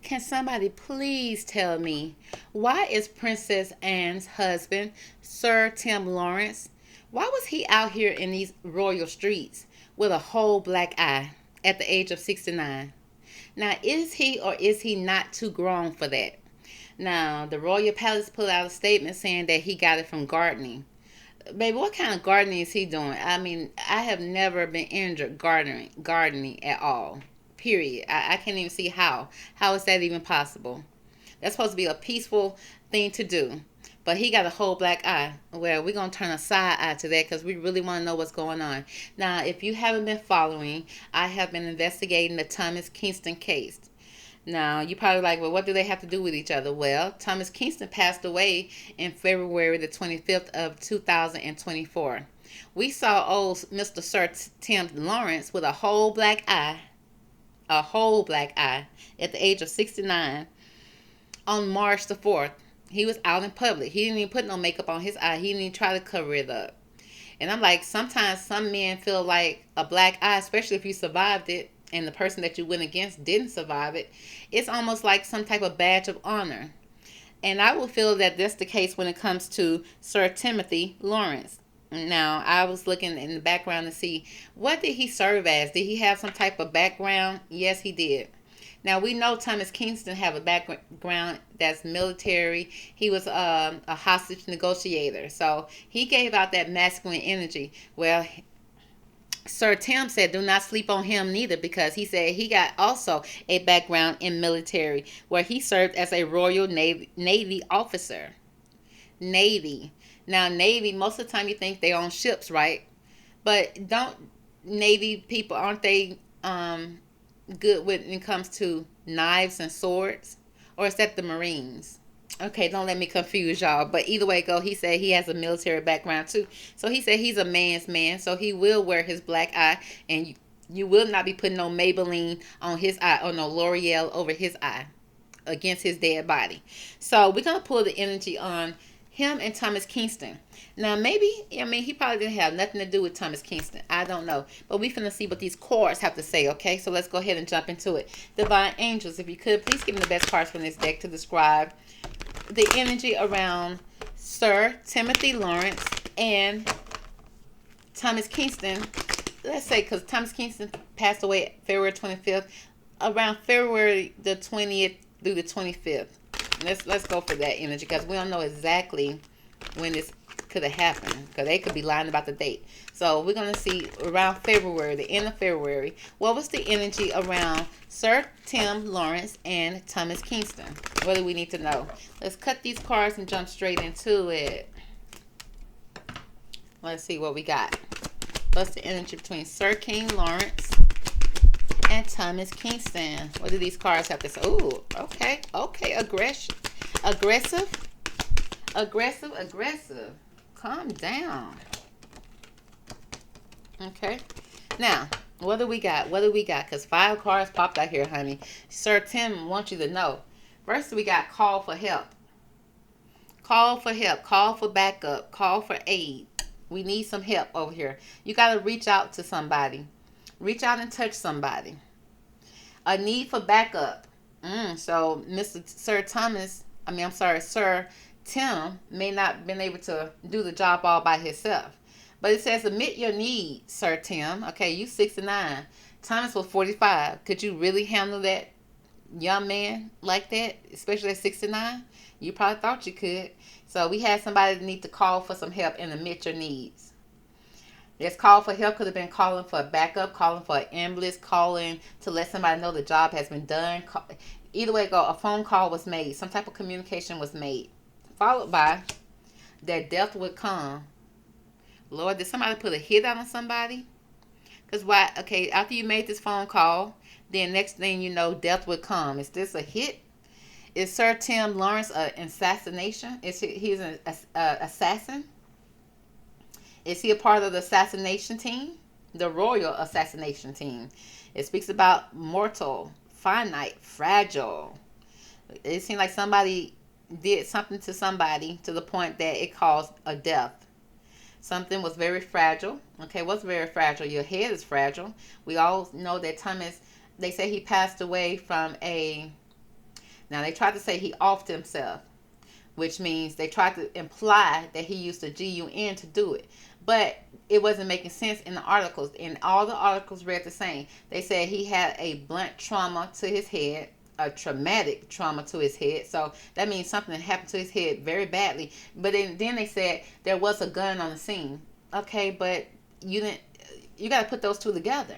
Can somebody please tell me, why is Princess Anne's husband, Sir Tim Laurence, why was he out here in these royal streets with a whole black eye at the age of 69? Now, is he or is he not too grown for that? Now, the royal palace put out a statement saying that he got it from gardening. Baby, what kind of gardening is he doing? I mean, I have never been injured gardening at all. Period. I can't even see how. How is that even possible? That's supposed to be a peaceful thing to do. But he got a whole black eye. Well, we're going to turn a side eye to that because we really want to know what's going on. Now, if you haven't been following, I have been investigating the Thomas Kingston case. Now, you probably like, well, what do they have to do with each other? Well, Thomas Kingston passed away in February the 25th of 2024. We saw old Mr. Sir Tim Laurence with a whole black eye, at the age of 69 on March the 4th. He was out in public. He didn't even put no makeup on his eye. He didn't even try to cover it up. And I'm like, sometimes some men feel like a black eye, especially if you survived it and the person that you went against didn't survive it, it's almost like some type of badge of honor. And I will feel that that's the case when it comes to Sir Timothy Laurence. Now, I was looking in the background to see, what did he serve as? Did he have some type of background? Yes, he did. Now, we know Thomas Kingston have a background that's military. He was a hostage negotiator. So he gave out that masculine energy. Well, Sir Tim said do not sleep on him neither, because he said he got also a background in military where he served as a Royal Navy officer. Navy. Now, Navy, most of the time you think they own ships, right? But don't Navy people, aren't they good when it comes to knives and swords? Or is that the Marines? Okay, don't let me confuse y'all. But either way it go, he said he has a military background too. So he said he's a man's man. So he will wear his black eye. And you will not be putting no Maybelline on his eye or no L'Oreal over his eye against his dead body. So we're going to pull the energy on him and Thomas Kingston. Now, maybe, I mean, he probably didn't have nothing to do with Thomas Kingston. I don't know. But we finna see what these cards have to say, okay? So let's go ahead and jump into it. Divine Angels, if you could, please give me the best cards from this deck to describe the energy around Sir Timothy Laurence and Thomas Kingston. Let's say, because Thomas Kingston passed away February 25th, around February the 20th through the 25th. Let's go for that energy, because we don't know exactly when this could have happened, because they could be lying about the date. So we're going to see around February, the end of February, what was the energy around Sir Tim Laurence and Thomas Kingston? What do we need to know? Let's cut these cards and jump straight into it. Let's see what we got. What's the energy between Sir King Laurence and Thomas Kingston? What do these cards have to say? Ooh, okay. Aggressive. Calm down. Okay. Now, what do we got? Because 5 cards popped out here, honey. Sir Tim wants you to know. First, we got call for help. Call for help. Call for backup. Call for aid. We need some help over here. You got to reach out to somebody. Reach out and touch somebody. A need for backup. So, Sir Tim may not have been able to do the job all by himself. But it says, admit your needs, Sir Tim. Okay, you 69. Thomas was 45. Could you really handle that young man like that, especially at 69? You probably thought you could. So we had somebody that need to call for some help and admit your needs. This call for help could have been calling for a backup, calling for an ambulance, calling to let somebody know the job has been done. Either way go, a phone call was made. Some type of communication was made. Followed by that death would come. Lord, did somebody put a hit on somebody? Because why? Okay, after you made this phone call, then next thing you know, death would come. Is this a hit? Is Sir Tim Laurence an assassination? Is he's an assassin? Is he a part of the assassination team? The royal assassination team. It speaks about mortal, finite, fragile. It seems like somebody did something to somebody to the point that it caused a death. Something was very fragile. Okay, what's very fragile? Your head is fragile. We all know that Thomas, they say he passed away from a Now, they tried to say he offed himself, which means they tried to imply that he used the GUN to do it. But it wasn't making sense in the articles. And all the articles read the same. They said he had a blunt trauma to his head, a traumatic trauma to his head. So that means something happened to his head very badly. But then they said there was a gun on the scene. Okay, but you didn't. You got to put those two together.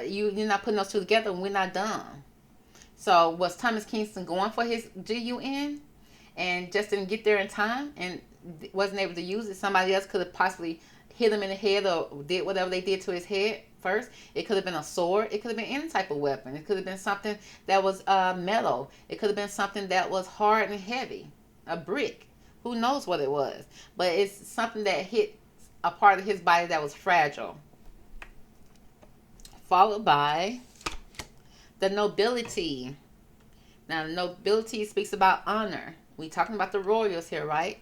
You're not putting those two together, and we're not done. So was Thomas Kingston going for his GUN and just didn't get there in time and wasn't able to use it? Somebody else could have possibly hit him in the head or did whatever they did to his head first. It could have been a sword. It could have been any type of weapon. It could have been something that was metal. It could have been something that was hard and heavy, a brick. Who knows what it was? But it's something that hit a part of his body that was fragile. Followed by the nobility. Now, the nobility speaks about honor. We talking about the royals here, right?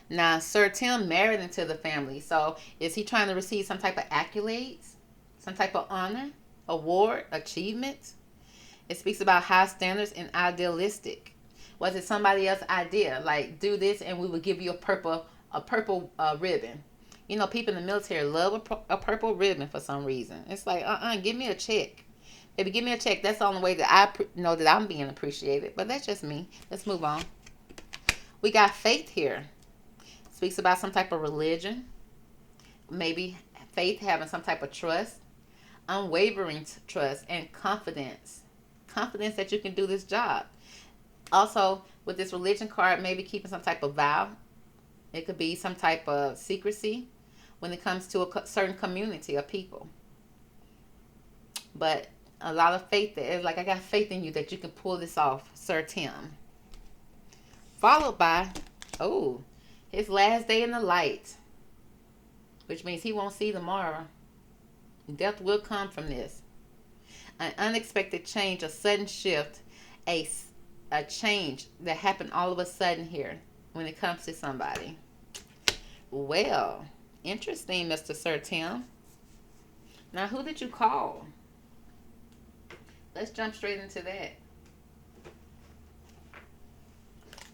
Now, Sir Tim married into the family. So, is he trying to receive some type of accolades? Some type of honor? Award? Achievement? It speaks about high standards and idealistic. Was it somebody else's idea? Like, do this and we will give you a purple ribbon. You know, people in the military love a purple ribbon for some reason. It's like, give me a check. Baby, give me a check. That's the only way that I know that I'm being appreciated. But that's just me. Let's move on. We got faith here. Speaks about some type of religion. Maybe faith, having some type of trust. Unwavering trust and confidence. Confidence that you can do this job. Also, with this religion card, maybe keeping some type of vow. It could be some type of secrecy when it comes to a certain community of people. But a lot of faith there. It's like, I got faith in you that you can pull this off, Sir Tim. Followed by, his last day in the light, which means he won't see tomorrow. Death will come from this. An unexpected change, a sudden shift, a change that happened all of a sudden here when it comes to somebody. Well, interesting, Mr. Sir Tim. Now, who did you call? Let's jump straight into that.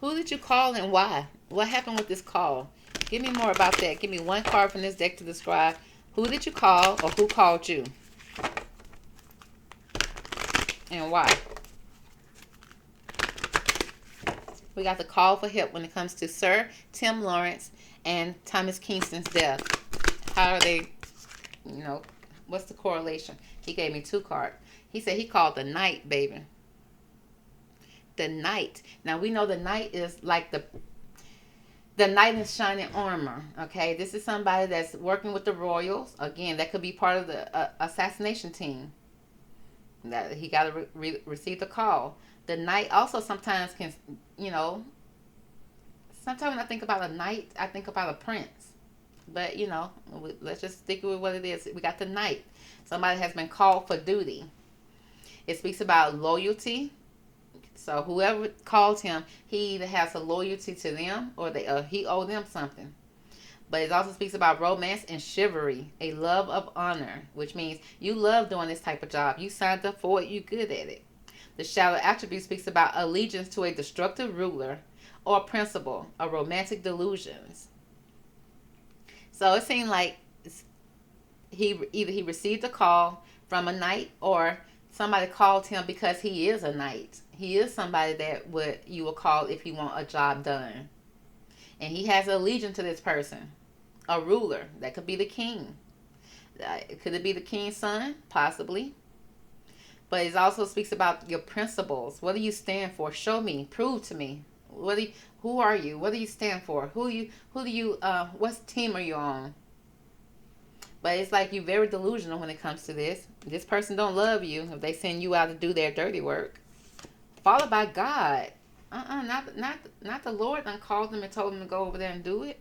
Who did you call and why? What happened with this call? Give me more about that. Give me one card from this deck to describe who did you call or who called you and why. We got the call for help when it comes to Sir Tim Laurence and Thomas Kingston's death. How are they, what's the correlation? He gave me 2 cards. He said he called the knight, baby. The knight. Now, we know the knight is like the knight in shining armor, okay? This is somebody that's working with the royals. Again, that could be part of the assassination team. That he got to receive the call. The knight also sometimes can, sometimes when I think about a knight, I think about a prince. But, let's just stick with what it is. We got the knight. Somebody has been called for duty. It speaks about loyalty. So whoever called him, he either has a loyalty to them or he owed them something. But it also speaks about romance and chivalry, a love of honor, which means you love doing this type of job. You signed up for it. You're good at it. The shadow attribute speaks about allegiance to a destructive ruler or principle, or romantic delusions. So it seemed like he received a call from a knight or somebody called him because he is a knight. He is somebody that you will call if you want a job done. And he has allegiance to this person. A ruler. That could be the king. Could it be the king's son? Possibly. But it also speaks about your principles. What do you stand for? Show me. Prove to me. Who are you? What do you stand for? What team are you on? But it's like you're very delusional when it comes to this. This person don't love you if they send you out to do their dirty work. Followed by God. Not the Lord done called them and told them to go over there and do it.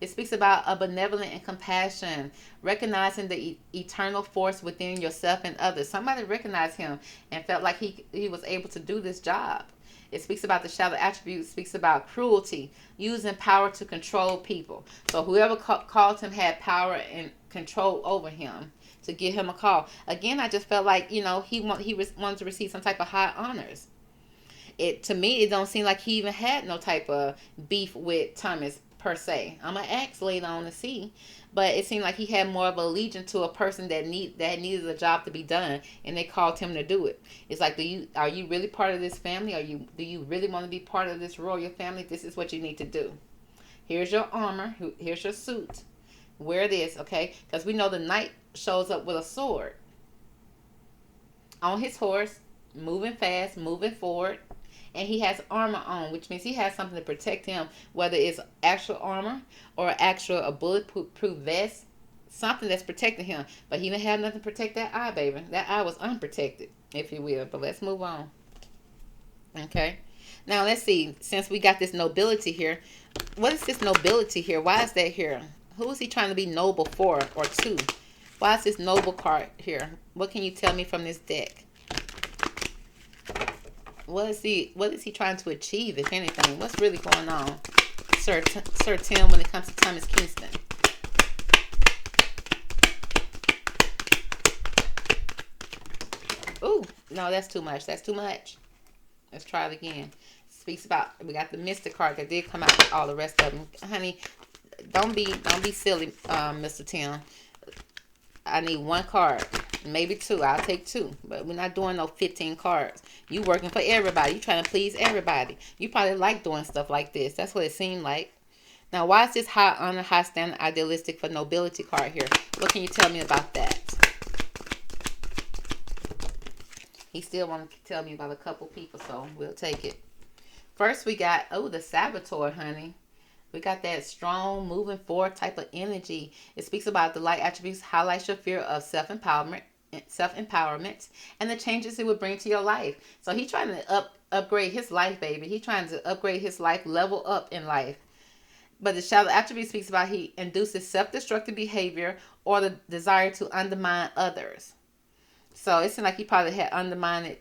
It speaks about a benevolent and compassion, recognizing the eternal force within yourself and others. Somebody recognized him and felt like he was able to do this job. It speaks about the shadow attribute, speaks about cruelty, using power to control people. So whoever called him had power and control over him to give him a call. Again, I just felt like, he wanted to receive some type of high honors. It to me, it don't seem like he even had no type of beef with Thomas per se. I'm gonna ask later on to see, but it seemed like he had more of a allegiance to a person that needed a job to be done, and they called him to do it. It's like, are you really part of this family? Do you really want to be part of this royal family? This is what you need to do. Here's your armor. Here's your suit. Wear this, okay? Because we know the knight shows up with a sword on his horse, moving fast, moving forward, and he has armor on, which means he has something to protect him, whether it's actual armor or actual a bulletproof vest, something that's protecting him. But he didn't have nothing to protect that eye, baby. That eye was unprotected, if you will. But let's move on. Okay. Now let's see. Since we got this nobility here, what is this nobility here? Why is that here? Who is he trying to be noble for or to? Why is this noble card here? What can you tell me from this deck? What is he trying to achieve, if anything? What's really going on, Sir Tim, when it comes to Thomas Kingston? Ooh, no, that's too much. That's too much. Let's try it again. Speaks about, we got the Mystic card that did come out with all the rest of them. Honey, don't be silly, Mr. Tim. I need one card, maybe two. I'll take two, but we're not doing no 15 cards. You working for everybody. You trying to please everybody. You probably like doing stuff like this. That's what it seemed like. Now, why is this high honor, high standard, idealistic for nobility card here? What can you tell me about that? He still want to tell me about a couple people, so we'll take it. First, we got, the Saboteur, honey. We got that strong, moving forward type of energy. It speaks about the light attributes, highlights your fear of self-empowerment, and the changes it would bring to your life. So he's trying to upgrade his life, baby. He's trying to upgrade his life, level up in life. But the shadow attribute speaks about he induces self-destructive behavior or the desire to undermine others. So it seemed like he probably had undermined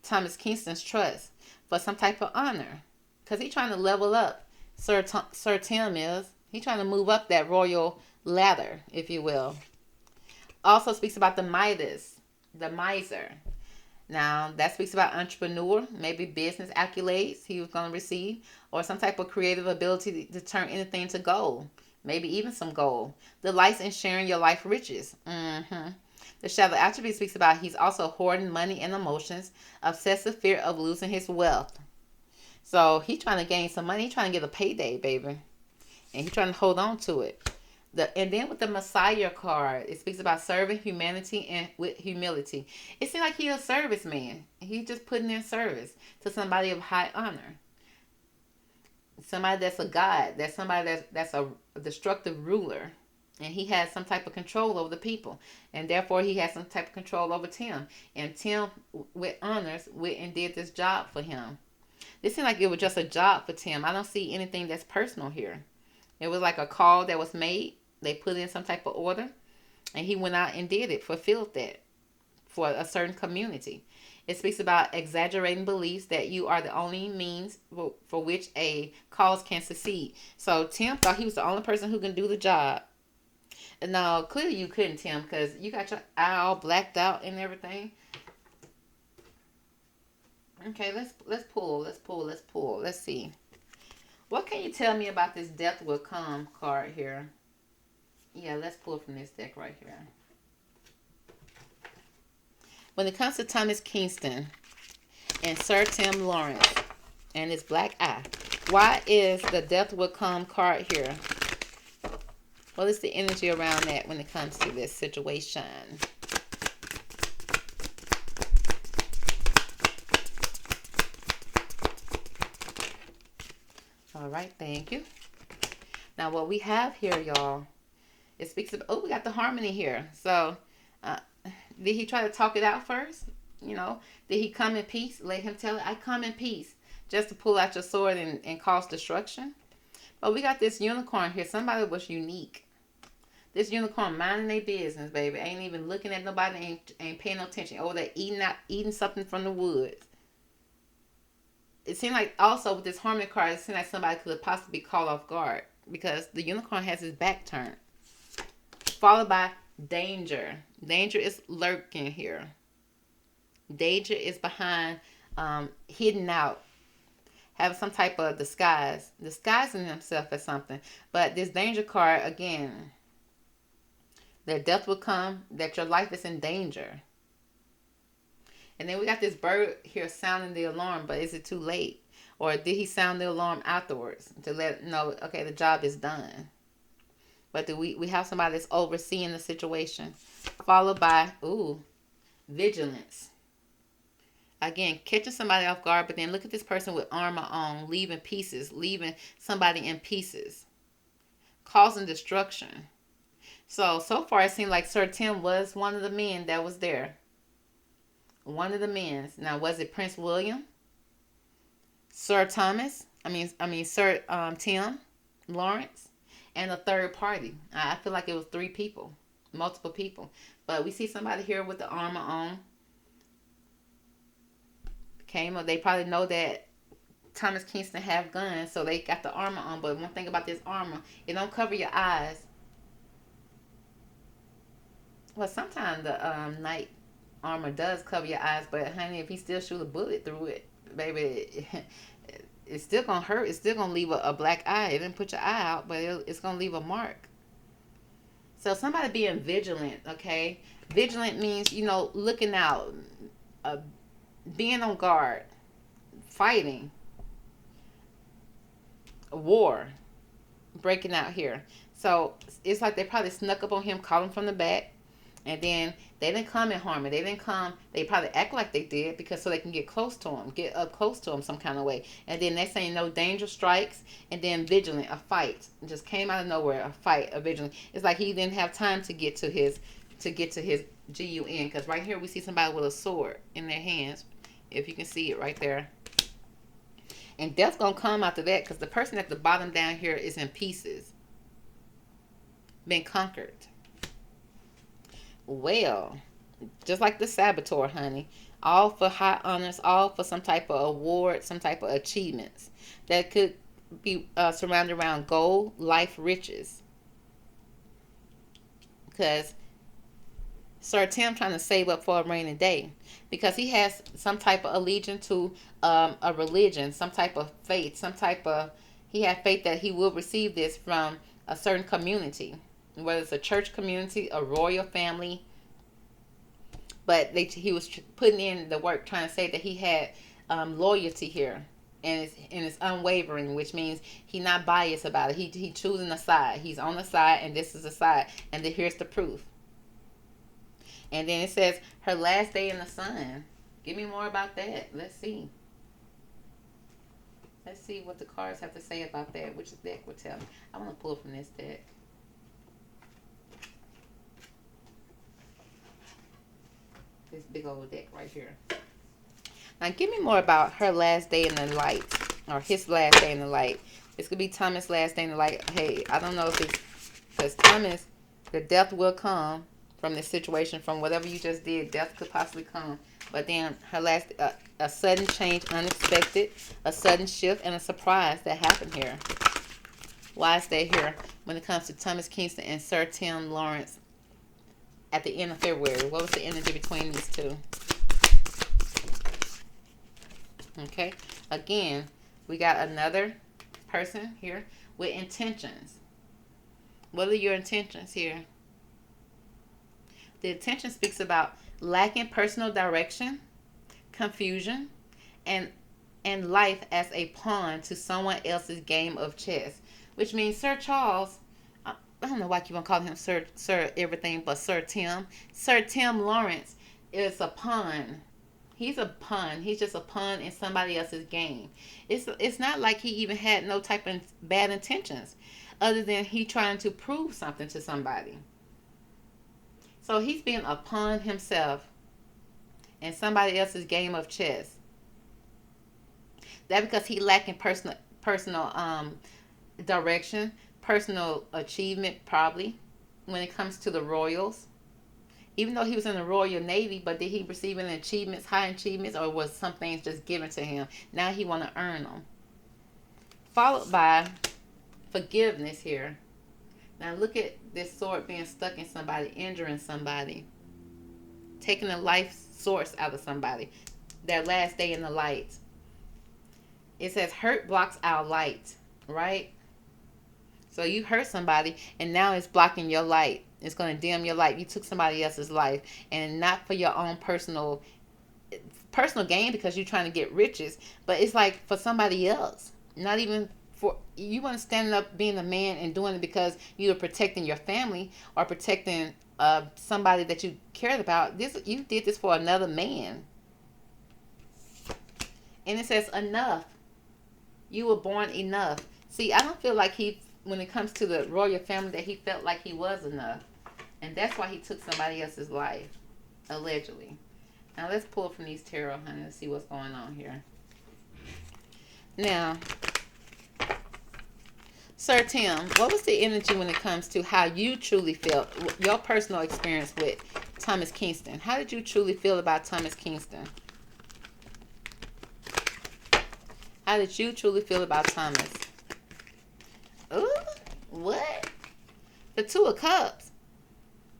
Thomas Kingston's trust for some type of honor. Because he's trying to level up. Sir Tim is. He's trying to move up that royal ladder, if you will. Also speaks about the Midas, the miser. Now, that speaks about entrepreneur, maybe business accolades he was going to receive, or some type of creative ability to turn anything to gold, maybe even some gold. Delights in sharing your life riches. The shadow attribute speaks about he's also hoarding money and emotions, obsessive fear of losing his wealth. So he's trying to gain some money. He's trying to get a payday, baby. And he's trying to hold on to it. And then with the Messiah card, it speaks about serving humanity and with humility. It seems like he's a serviceman. He's just putting in service to somebody of high honor. Somebody that's a god. That's somebody that's a destructive ruler. And he has some type of control over the people. And therefore, he has some type of control over Tim. And Tim, with honors, went and did this job for him. This seemed like it was just a job for Tim. I don't see anything that's personal here. It was like a call that was made. They put in some type of order. And he went out and did it, fulfilled that for a certain community. It speaks about exaggerating beliefs that you are the only means for which a cause can succeed. So Tim thought he was the only person who can do the job. No, clearly you couldn't, Tim, because you got your eye all blacked out and everything. Okay, let's pull. Let's see. What can you tell me about this Death Will Come card here? Yeah, let's pull from this deck right here. When it comes to Thomas Kingston and Sir Tim Laurence and his black eye, why is the Death Will Come card here? What is the energy around that when it comes to this situation? All right, thank you. Now, what we have here, y'all, it speaks of, we got the harmony here. So, did he try to talk it out first? You know, did he come in peace? Let him tell it, I come in peace, just to pull out your sword and cause destruction? But we got this unicorn here. Somebody was unique. This unicorn minding their business, baby. Ain't even looking at nobody. Ain't paying no attention. Oh, they're eating something from the woods. It seemed like also with this harmony card, it seemed like somebody could have possibly be caught off guard because the unicorn has his back turned. Followed by danger. Danger is lurking here. Danger is behind, hidden out having some type of disguising himself as something. But this danger card, again, that death will come, that your life is in danger. And then we got this bird here sounding the alarm, but is it too late? Or did he sound the alarm afterwards to let know, okay, the job is done? But do we have somebody that's overseeing the situation? Followed by, vigilance. Again, catching somebody off guard, but then look at this person with armor on, leaving somebody in pieces, causing destruction. So far it seemed like Sir Tim was one of the men that was there. One of the men. Now, was it Prince William? Sir Thomas? Sir Tim Laurence? And a third party. I feel like it was three people. Multiple people. But we see somebody here with the armor on. They probably know that Thomas Kingston have guns, so they got the armor on. But one thing about this armor, it don't cover your eyes. Well, sometimes the night armor does cover your eyes, but honey, if he still shoot a bullet through it, baby, it's still gonna hurt. It's still gonna leave a black eye. It didn't put your eye out, but it's gonna leave a mark. So somebody being vigilant, okay? Vigilant means, looking out, being on guard, fighting, a war breaking out here. So it's like they probably snuck up on him, caught him from the back, and then they didn't come and harm him. They probably act like they did because so they can get up close to him some kind of way. And then they say no danger strikes, and then vigilant, a fight. It just came out of nowhere, a fight, a vigilant. It's like he didn't have time to get to his GUN, because right here we see somebody with a sword in their hands, if you can see it right there. And death's gonna come after that, because the person at the bottom down here is in pieces, been conquered. Well, just like the saboteur, honey, all for high honors, all for some type of award, some type of achievements that could be surrounded around gold, life, riches. Because Sir Tim trying to save up for a rainy day, because he has some type of allegiance to a religion, some type of faith, he had faith that he will receive this from a certain community, whether it's a church community, a royal family. But he was putting in the work, trying to say that he had loyalty here, and it's unwavering, which means he's not biased about it. He choosing a side. He's on the side, and this is the side, and then here's the proof. And then it says her last day in the sun. Give me more about that. Let's see. Let's see what the cards have to say about that. Which deck will tell me. I want to pull from this deck. This big old deck right here. Now give me more about her last day in the light. Or his last day in the light. This could be Thomas' last day in the light. Hey, I don't know if it's... Because Thomas, the death will come from this situation, from whatever you just did. Death could possibly come. But then her last, a sudden change, unexpected, a sudden shift, and a surprise that happened here. Why stay here when it comes to Thomas Kingston and Sir Tim Laurence at the end of February? What was the energy between these two? Okay. Again, we got another person here with intentions. What are your intentions here? The intention speaks about lacking personal direction, confusion, and life as a pawn to someone else's game of chess. Which means Sir Charles, I don't know why I keep on calling him Sir everything but Sir Tim. Sir Tim Laurence is a pawn. He's a pawn. He's just a pawn in somebody else's game. It's not like he even had no type of bad intentions, other than he trying to prove something to somebody. So he's being a pawn himself in somebody else's game of chess. That because he lacking personal direction, personal achievement, probably when it comes to the royals. Even though he was in the Royal Navy, but did he receive any achievements, high achievements, or was some things just given to him? Now he want to earn them. Followed by forgiveness here. Now look at this sword being stuck in somebody, injuring somebody, taking the life source out of somebody. Their last day in the light. It says hurt blocks our light, right? So you hurt somebody, and now it's blocking your light. It's going to dim your light. You took somebody else's life, and not for your own personal gain, because you're trying to get riches, but it's like for somebody else. Not even for you. Want to stand up, being a man, and doing it because you're protecting your family or protecting somebody that you cared about. This, you did this for another man, and it says enough. You were born enough. See, I don't feel like when it comes to the royal family, that he felt like he was enough, and that's why he took somebody else's life, allegedly. Now let's pull from these tarot, honey, and see what's going on here. Now, Sir Tim, what was the energy when it comes to how you truly felt, your personal experience with Thomas Kingston? How did you truly feel about Thomas Kingston? How did you truly feel about Thomas? Ooh, what? The Two of Cups.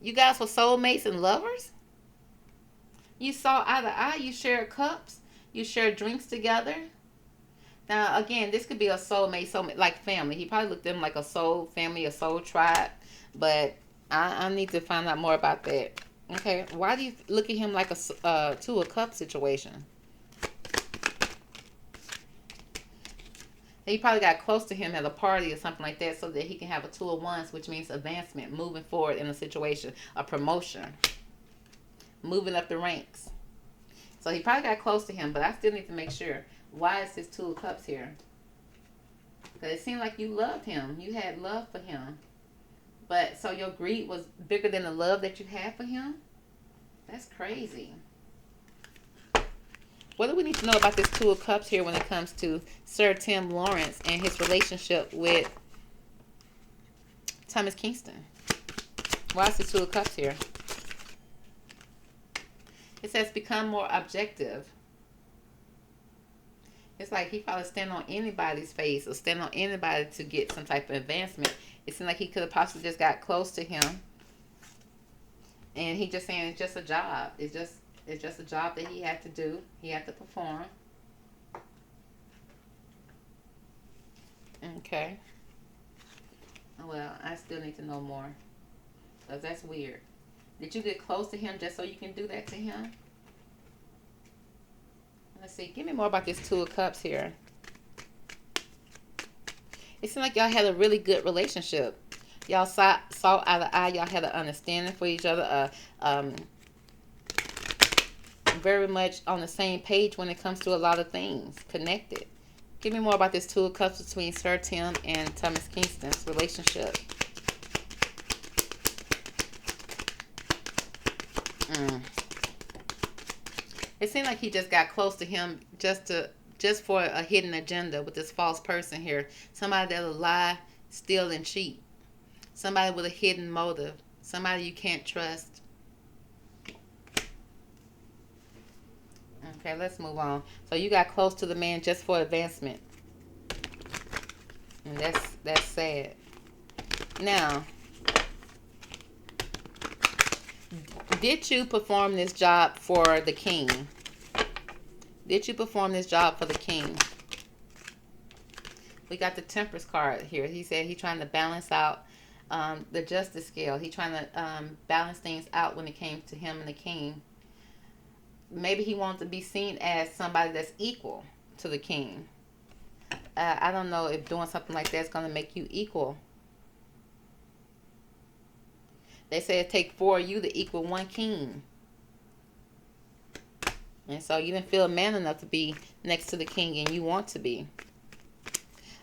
You guys were soulmates and lovers? You saw eye to eye. You shared cups. You shared drinks together. Now, again, this could be a soulmate, like family. He probably looked at them like a soul family, a soul tribe. But I need to find out more about that. Okay, why do you look at him like a Two of Cups situation? He probably got close to him at a party or something like that so that he can have a Two of Wands, which means advancement, moving forward in a situation, a promotion, moving up the ranks. So he probably got close to him, but I still need to make sure. Why is this Two of Cups here? Because it seemed like you loved him. You had love for him. But so your greed was bigger than the love that you had for him? That's crazy. What do we need to know about this Two of Cups here when it comes to Sir Tim Laurence and his relationship with Thomas Kingston? Why is the Two of Cups here? It says become more objective. It's like he probably stand on anybody's face or stand on anybody to get some type of advancement. It seemed like he could have possibly just got close to him. And he just saying it's just a job. It's just a job that he had to do. He had to perform. Okay. Well, I still need to know more. Because that's weird. Did you get close to him just so you can do that to him? Let's see. Give me more about this Two of Cups here. It seemed like y'all had a really good relationship. Y'all saw eye to eye. Y'all had an understanding for each other. Very much on the same page when it comes to a lot of things. Connected. Give me more about this Two of Cups between Sir Tim and Thomas Kingston's relationship. It seemed like he just got close to him just for a hidden agenda with this false person here. Somebody that'll lie, steal, and cheat. Somebody with a hidden motive. Somebody you can't trust. Okay, let's move on. So you got close to the man just for advancement. And that's sad. Now, did you perform this job for the king? Did you perform this job for the king? We got the Temperance card here. He said he's trying to balance out the justice scale. He's trying to balance things out when it came to him and the king. Maybe he wanted to be seen as somebody that's equal to the king. I don't know if doing something like that is going to make you equal. They say it take 4 of you to equal 1 king. And so you didn't feel man enough to be next to the king, and you want to be.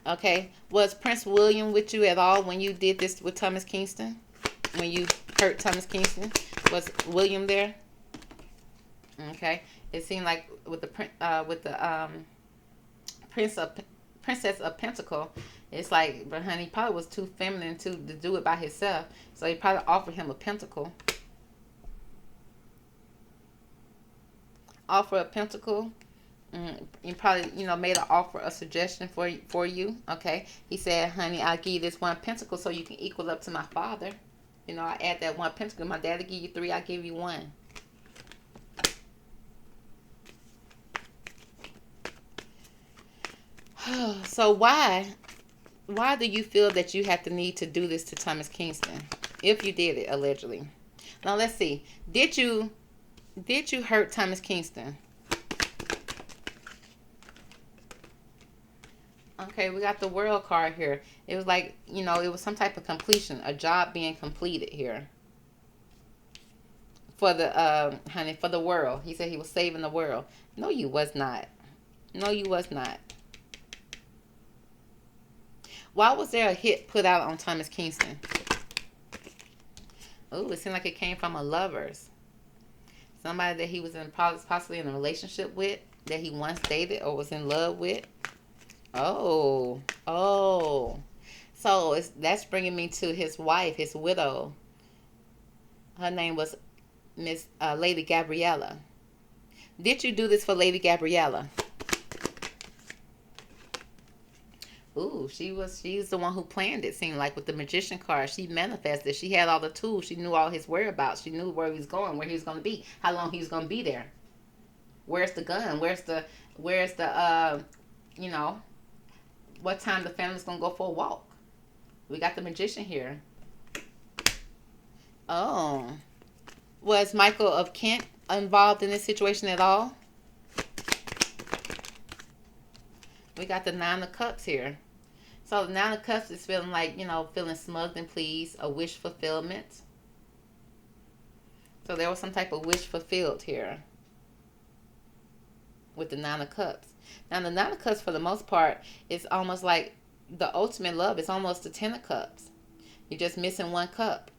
Okay. Was Prince William with you at all when you did this with Thomas Kingston? When you hurt Thomas Kingston? Was William there? Okay. It seemed like with the Princess of Pentacle, it's like, but honey, he probably was too feminine to do it by himself. So he probably offered him a pentacle. Offer a pentacle. He probably, made an offer, a suggestion for you. Okay. He said, honey, I'll give you this 1 pentacle so you can equal up to my father. I add that 1 pentacle. My dad will give you 3. I'll give you 1. So why do you feel that you have the need to do this to Thomas Kingston? If you did it, allegedly. Now let's see. Did you hurt Thomas Kingston? Okay, we got the world card here. It was like, it was some type of completion, a job being completed here. For the honey, for the world. He said he was saving the world. No, you was not. No, you was not. Why was there a hit put out on Thomas Kingston? Oh, it seemed like it came from a lover's. Somebody that he was possibly in a relationship with, that he once dated or was in love with. Oh. So that's bringing me to his wife, his widow. Her name was Miss Lady Gabriella. Did you do this for Lady Gabriella? Ooh, she's the one who planned it, seemed like, with the magician card. She manifested. She had all the tools. She knew all his whereabouts. She knew where he was going, where he was going to be, how long he was going to be there. Where's the gun? Where's the what time the family's going to go for a walk. We got the magician here. Oh. Was Michael of Kent involved in this situation at all? We got the Nine of Cups here. So the Nine of Cups is feeling like, feeling smugged and pleased, a wish fulfillment. So there was some type of wish fulfilled here with the Nine of Cups. Now the Nine of Cups, for the most part, is almost like the ultimate love. It's almost the Ten of Cups. You're just missing one cup.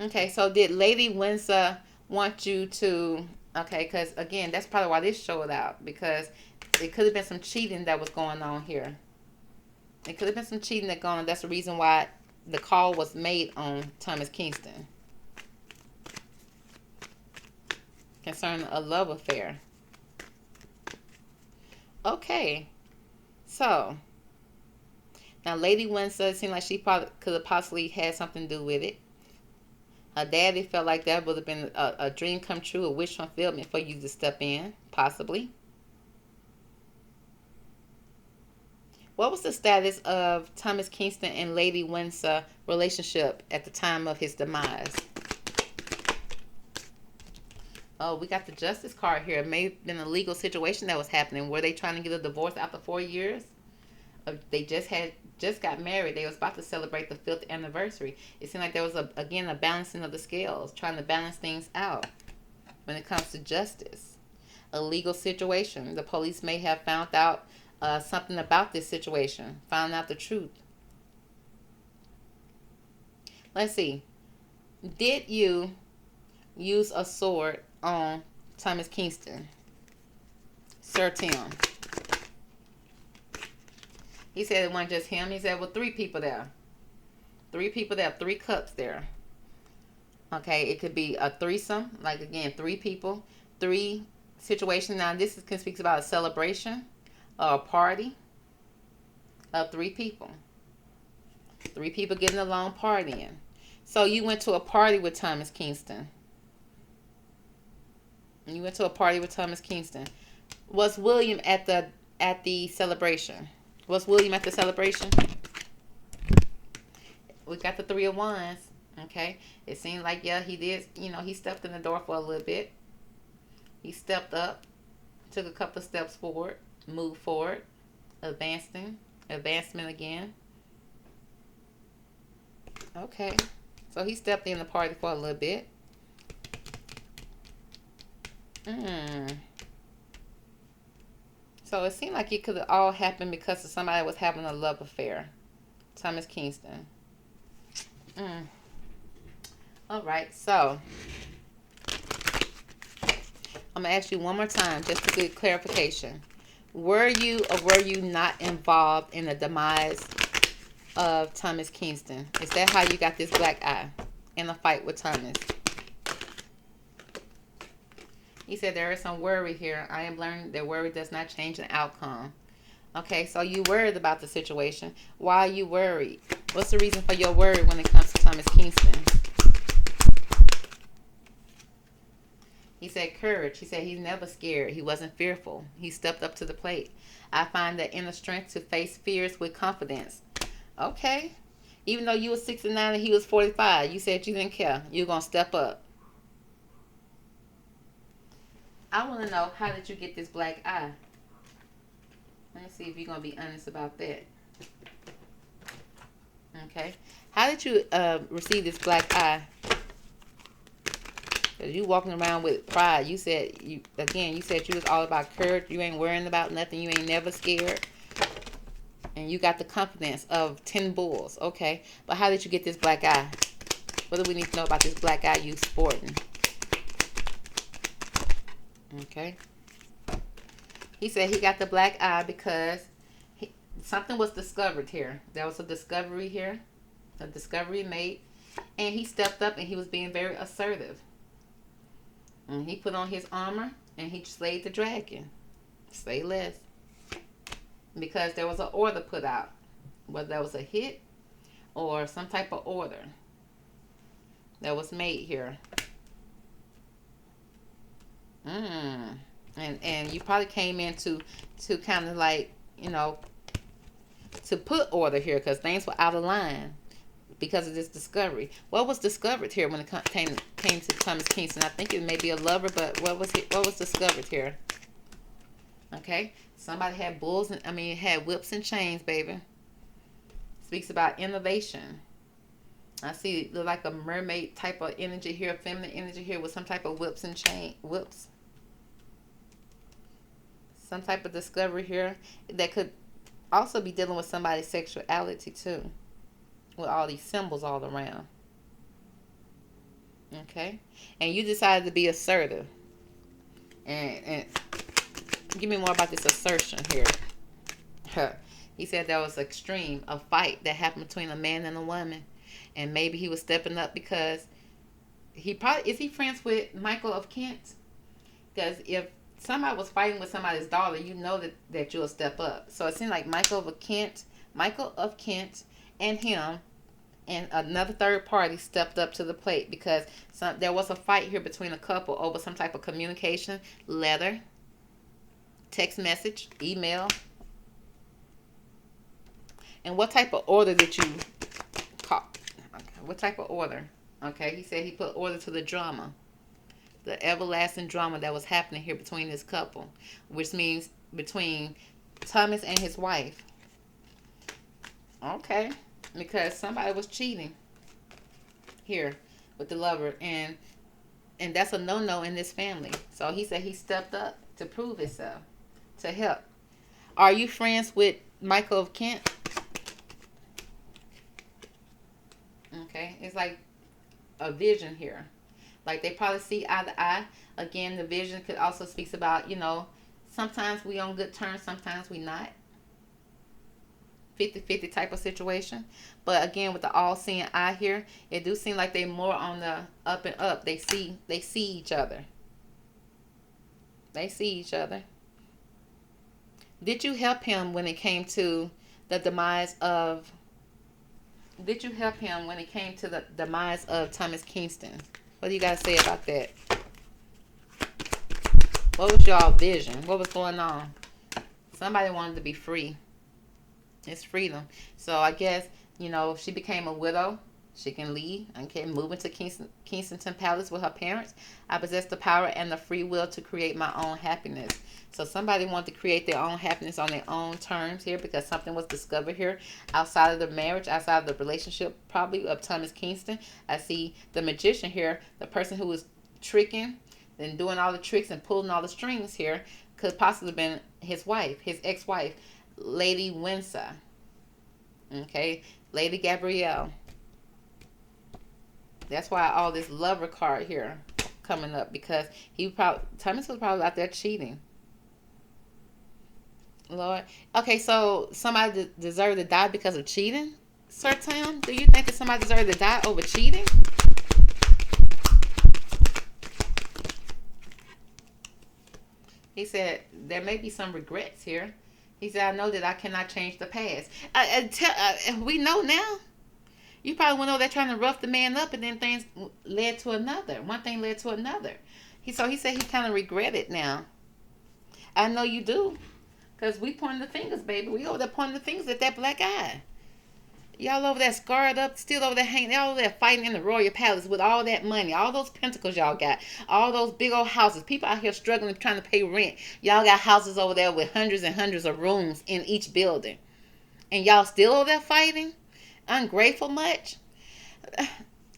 Okay, so did Lady Windsor want you to... Okay, because, again, that's probably why this showed out. Because it could have been some cheating that was going on here. It could have been some cheating that going on. That's the reason why the call was made on Thomas Kingston. Concerning a love affair. Okay. So, now Lady Windsor seemed like she probably could have possibly had something to do with it. Her daddy felt like that would have been a dream come true, a wish fulfillment for you to step in, possibly. What was the status of Thomas Kingston and Lady Windsor relationship at the time of his demise? Oh, we got the Justice card here. It may have been a legal situation that was happening. Were they trying to get a divorce after 4 years? They just got married. They was about to celebrate the 5th anniversary. It seemed like there was again a balancing of the scales, trying to balance things out when it comes to justice. A legal situation. The police may have found out something about this situation, found out the truth. Let's see. Did you use a sword on Thomas Kingston, Sir Tim? He said it wasn't just him. He said, well, 3 people there. 3 people there. 3 cups there. Okay, it could be a threesome. Like, again, 3 people. 3 situations. Now, this speaks about a celebration or a party of 3 people. 3 people getting along partying. So, you went to a party with Thomas Kingston. You went to a party with Thomas Kingston. Was William at the celebration? Was William at the celebration? We got the 3 of Wands. Okay. It seemed like, yeah, he did. He stepped in the door for a little bit. He stepped up. Took a couple of steps forward. Moved forward. Advancement again. Okay. So he stepped in the party for a little bit. So it seemed like it could have all happened because of somebody that was having a love affair. Thomas Kingston. All right, so I'm going to ask you one more time just to get clarification. Were you or were you not involved in the demise of Thomas Kingston? Is that how you got this black eye in a fight with Thomas? He said there is some worry here. I am learning that worry does not change the outcome. Okay, so you worried about the situation. Why are you worried? What's the reason for your worry when it comes to Thomas Kingston? He said courage. He said he's never scared. He wasn't fearful. He stepped up to the plate. I find the inner strength to face fears with confidence. Okay. Even though you were 69 and he was 45, you said you didn't care. You're going to step up. I want to know, how did you get this black eye? Let me see if you're going to be honest about that. Okay. How did you receive this black eye? Because you walking around with pride. You said, you said you was all about courage. You ain't worrying about nothing. You ain't never scared. And you got the confidence of 10 bulls. Okay. But how did you get this black eye? What do we need to know about this black eye you sporting? Okay. He said he got the black eye because something was discovered here. There was a discovery here. A discovery made. And he stepped up and he was being very assertive. And he put on his armor and he slayed the dragon. Say less. Because there was an order put out. Whether that was a hit or some type of order that was made here. And you probably came in to kind of like, you know, to put order here because things were out of line because of this discovery. What was discovered here when it came to Thomas Kingston? I think it may be a lover, but what was discovered here? Okay, somebody had bulls and had whips and chains, baby. Speaks about innovation. I see look like a mermaid type of energy here, feminine energy here with some type of whips and whips. Some type of discovery here that could also be dealing with somebody's sexuality too. With all these symbols all around. Okay? And you decided to be assertive. And give me more about this assertion here. He said there was extreme, a fight that happened between a man and a woman. And maybe he was stepping up because is he friends with Michael of Kent? Because if somebody was fighting with somebody's daughter, you know that you'll step up. So it seemed like Michael of Kent and him and another third party stepped up to the plate because there was a fight here between a couple over some type of communication, letter, text message, email. And what type of order did you call? Okay. What type of order? Okay, he said he put order to the drama. The everlasting drama that was happening here between this couple, which means between Thomas and his wife. Okay, because somebody was cheating here with the lover, and that's a no-no in this family. So he said he stepped up to prove himself, to help. Are you friends with Michael of Kent? Okay, it's like a vision here. Like they probably see eye to eye. Again, the vision could also speaks about, sometimes we on good terms, sometimes we not. 50-50 type of situation. But again, with the all-seeing eye here, it do seem like they more on the up and up. They see each other. They see each other. Did you help him when it came to the demise of Thomas Kingston? What do you got to say about that? What was y'all vision? What was going on? Somebody wanted to be free. It's freedom. So I guess, if she became a widow, she can leave and can move into Kensington Palace with her parents. I possess the power and the free will to create my own happiness. So somebody wanted to create their own happiness on their own terms here because something was discovered here outside of the marriage, outside of the relationship probably of Thomas Kingston. I see the magician here, the person who was tricking and doing all the tricks and pulling all the strings here could possibly have been his wife, his ex-wife, Lady Windsor. Okay, Lady Gabrielle. That's why all this lover card here coming up because Thomas was probably out there cheating. Lord. Okay, so somebody deserved to die because of cheating? Sir Tim, do you think that somebody deserved to die over cheating? He said there may be some regrets here. He said, I know that I cannot change the past. We know now. You probably went over there trying to rough the man up and then things led to another. One thing led to another. He said he kind of regret it now. I know you do, cause we pointing the fingers, baby. We over there pointing the fingers at that black eye. Y'all over there scarred up, still over there hanging, y'all over there fighting in the royal palace with all that money, all those pentacles y'all got, all those big old houses. People out here struggling trying to pay rent. Y'all got houses over there with hundreds and hundreds of rooms in each building, and y'all still over there fighting. Ungrateful much.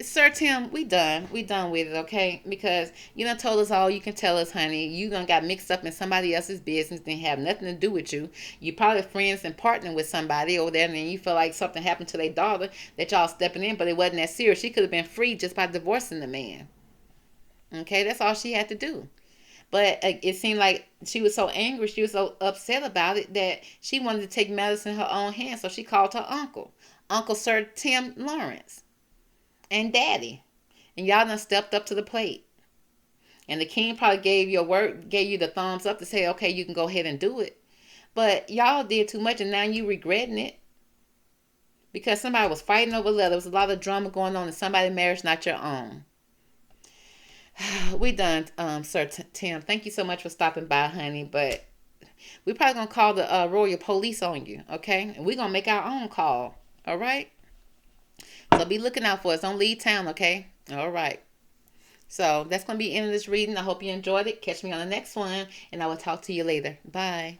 Sir Tim, we done. We done with it, okay? Because you done told us all you can tell us, honey. You done got mixed up in somebody else's business, didn't have nothing to do with you. You probably friends and partnering with somebody over there, and then you feel like something happened to their daughter that y'all stepping in, but it wasn't that serious. She could have been free just by divorcing the man. Okay, that's all she had to do. But it seemed like she was so angry, she was so upset about it that she wanted to take matters in her own hands. So she called her uncle, Uncle Sir Tim Laurence, and Daddy, and y'all done stepped up to the plate. And the king probably gave you the thumbs up to say, okay, you can go ahead and do it. But y'all did too much, and now you regretting it because somebody was fighting over leather. There was a lot of drama going on in somebody's marriage, not your own. We done, Sir Tim. Thank you so much for stopping by, honey. But we probably gonna call the royal police on you, okay? And we gonna make our own call. All right. So be looking out for us. Don't leave town, okay? All right. So that's gonna be the end of this reading. I hope you enjoyed it. Catch me on the next one, and I will talk to you later. Bye.